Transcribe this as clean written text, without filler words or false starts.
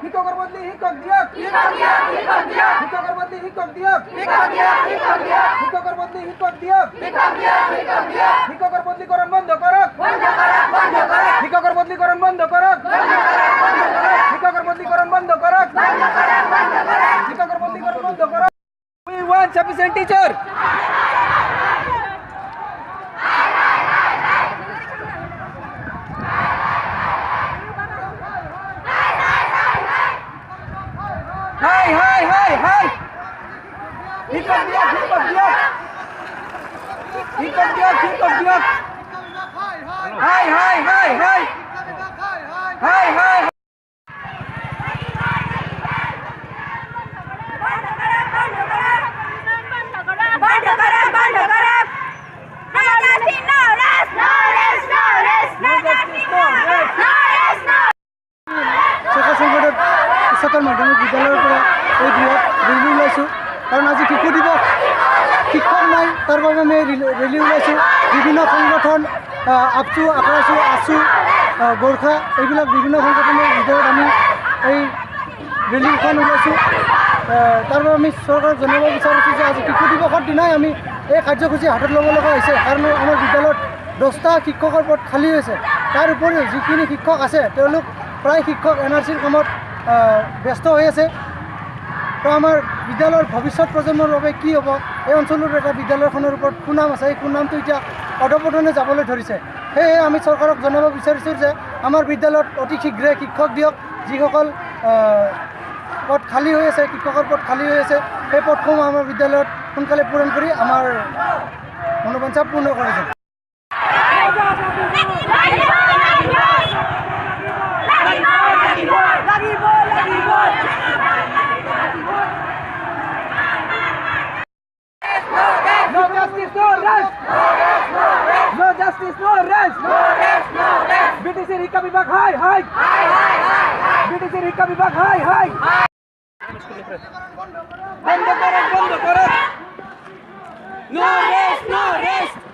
শিক্ষকৰ বদলি শিক্ষক দিয়ক শিক্ষকৰ বদলি শিক্ষক দিয়ক শিক্ষকৰ বদলি শিক্ষক দিয়ক শিক্ষকৰ বদলিকৰণ বন্ধ কৰক শিক্ষকৰ বদলিকৰণ বন্ধ কৰক শিক্ষকৰ বদলিকৰণ বন্ধ কৰক শিক্ষকৰ বদলিকৰণ বন্ধ কৰক We want sufficient teacher. Hai. Hikok diok. Hai. উচ্চতৰ মাধ্যমিক বিদ্যালয়ৰ পৰা এই বৃহৎ ৰেলী ওলাইছোঁ কাৰণ আজি শিশু দিৱস শিক্ষক নাই তাৰ বাবে আমি ৰেলী ওলাইছোঁ বিভিন্ন সংগঠন আপচু আকাশু আছু গোৰ্খা এইবিলাক বিভিন্ন সংগঠনৰ ভিতৰত আমি এই ৰেলীখন ওলাইছোঁ তাৰ বাবে আমি চৰকাৰক জনাব বিচাৰিছোঁ যে আজি শিশু দিৱসৰ দিনাই আমি এই কাৰ্যসূচী হাতত ল'ব লগা হৈছে কাৰণ আমাৰ বিদ্যালয়ত 10টা শিক্ষকৰ পদ খালী হৈছে তাৰ উপৰিও যিখিনি শিক্ষক আছে তেওঁলোক প্ৰায় শিক্ষক NRCৰ কামত ব্যস্ত হৈ আছে তো আমাৰ বিদ্যালয়ৰ ভৱিষ্যত প্ৰজন্মৰ বাবে কি হ'ব এই অঞ্চলৰ এটা বিদ্যালয়খনৰ ওপৰত সুনাম আছে এই সুনামটো এতিয়া অধপতনে যাবলৈ ধৰিছে সেয়ে আমি চৰকাৰক জনাব বিচাৰিছোঁ যে আমাৰ বিদ্যালয়ত অতি শীঘ্ৰে শিক্ষক দিয়ক যিসকল পদ খালী হৈ আছে শিক্ষকৰ পদ খালী হৈ আছে সেই পদসমূহ আমাৰ বিদ্যালয়ত সোনকালে পূৰণ কৰি আমাৰ মনোবাঞ্ছা পূৰ্ণ কৰিছে No justice, no rest. BTC Rika Vibhag, hi. BTC Rika Vibhag, hi. বন্ধ করো। No rest.